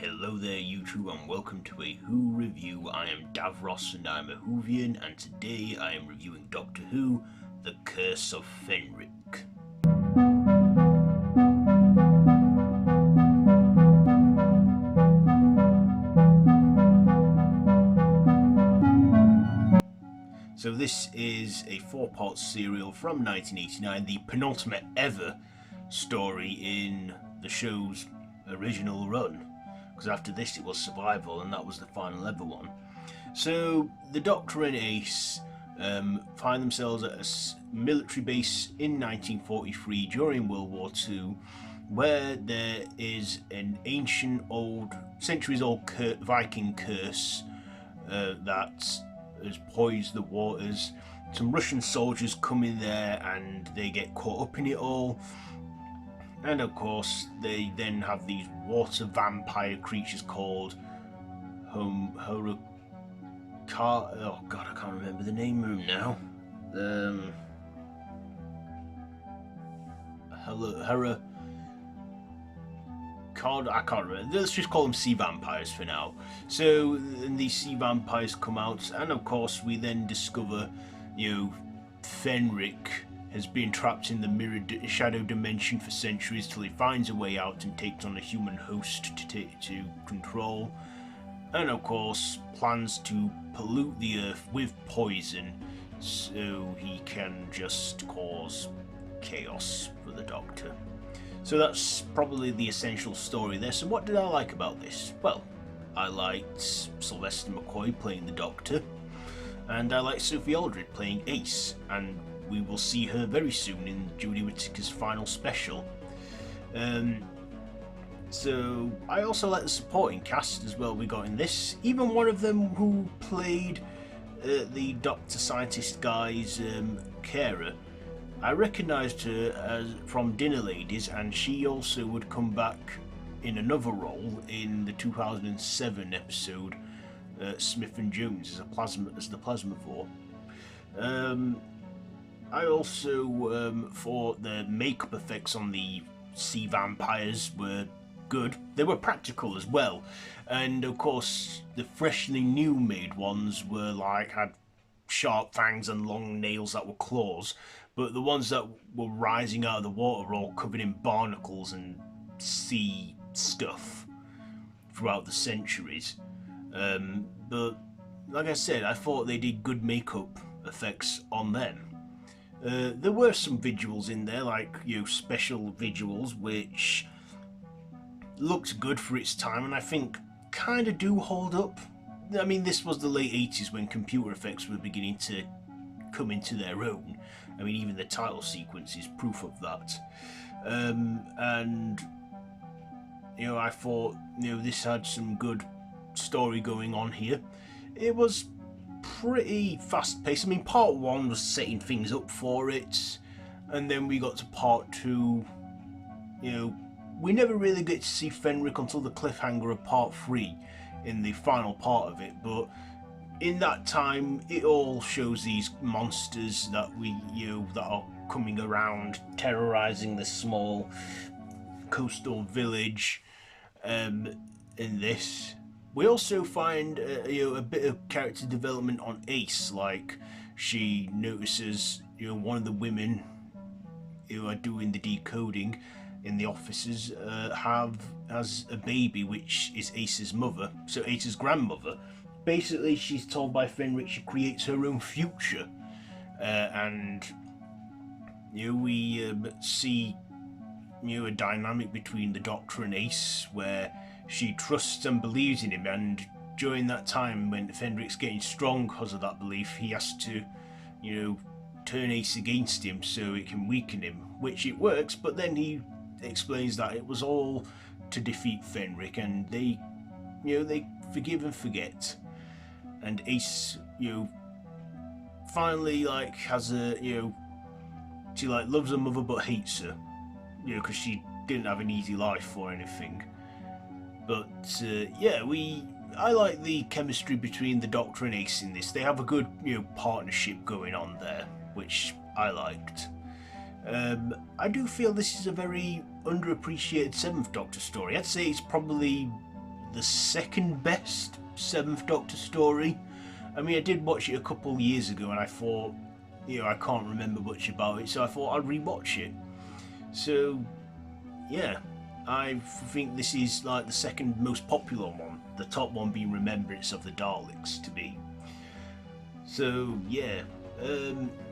Hello there YouTube and welcome to a Who review. I am Davros and I'm a Whovian, and today I am reviewing Doctor Who, The Curse of Fanric. So this is a 4-part serial from 1989, the penultimate ever story in the show's original run. Because after this it was Survival and that was the final ever one. So the Doctor and Ace find themselves at a military base in 1943 during World War II, where there is an ancient centuries old Viking curse that has poised the waters. Some Russian soldiers come in there and they get caught up in it all. And of course, they then have these water vampire creatures called oh god, I can't remember the name of them now. I can't remember. Let's just call them sea vampires for now. So, and these sea vampires come out, and of course, we then discover, Fenric has been trapped in the mirrored shadow dimension for centuries till he finds a way out and takes on a human host to control, and of course plans to pollute the earth with poison so he can just cause chaos for the Doctor. So that's probably the essential story there. So what did I like about this? Well, I liked Sylvester McCoy playing the Doctor, and I liked Sophie Aldred playing Ace, and we will see her very soon in Jodie Whittaker's final special. So I also like the supporting cast as well we got in this. Even one of them who played the Doctor Scientist guy's carer. I recognised her from Dinner Ladies, and she also would come back in another role in the 2007 episode Smith and Jones as the Plasmavore. I also thought the makeup effects on the sea vampires were good. They were practical as well, and of course the freshly new made ones were had sharp fangs and long nails that were claws, but the ones that were rising out of the water were all covered in barnacles and sea stuff throughout the centuries. But like I said, I thought they did good makeup effects on them. There were some visuals in there, special visuals, which looked good for its time, and I think kind of do hold up. I mean, this was the late 80s when computer effects were beginning to come into their own. I mean, even the title sequence is proof of that. And I thought, this had some good story going on here. It was pretty fast paced. I mean, part 1 was setting things up for it, and then we got to part 2. We never really get to see Fenric until the cliffhanger of part 3 in the final part of it, but in that time it all shows these monsters that that are coming around, terrorizing the small coastal village. In this we also find a bit of character development on Ace, like she notices one of the women who are doing the decoding in the offices has a baby, which is Ace's mother, so Ace's grandmother. Basically, she's told by Fenric she creates her own future, and we see a dynamic between the Doctor and Ace where she trusts and believes in him, and during that time when Fenric's getting strong because of that belief, he has to turn Ace against him so it can weaken him, which it works, but then he explains that it was all to defeat Fenric, and they forgive and forget. And Ace finally has a she loves her mother but hates her because she didn't have an easy life or anything. But I like the chemistry between the Doctor and Ace in this. They have a good partnership going on there, which I liked. I do feel this is a very underappreciated 7th Doctor story. I'd say it's probably the second best Seventh Doctor story. I mean, I did watch it a couple of years ago and I thought, I can't remember much about it, so I thought I'd rewatch it. So, yeah, I think this is like the second most popular one, the top one being Remembrance of the Daleks to be. So, yeah,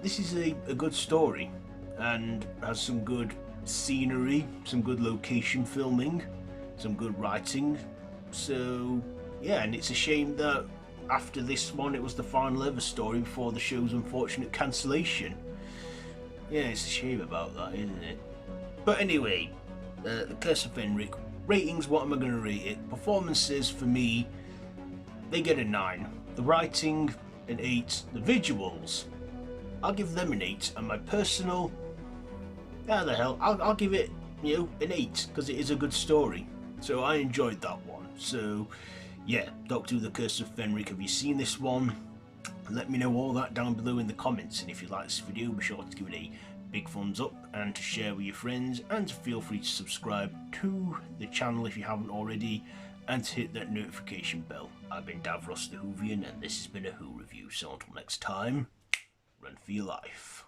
this is a good story and has some good scenery, some good location filming, some good writing. So, yeah, and it's a shame that after this one it was the final ever story before the show's unfortunate cancellation. Yeah, it's a shame about that, isn't it? But anyway, the Curse of Fanric. Ratings, what am I going to rate it? Performances, for me, they get a 9. The writing, an 8. The visuals, I'll give them an 8. And my personal, how the hell, I'll give it, an 8, because it is a good story. So I enjoyed that one. So, yeah, Doctor Who, The Curse of Fenric, have you seen this one? Let me know all that down below in the comments, and if you like this video, be sure to give it a big thumbs up and to share with your friends, and to feel free to subscribe to the channel if you haven't already, and to hit that notification bell. I've been Davros the Whovian, and this has been a Who review, so until next time, run for your life.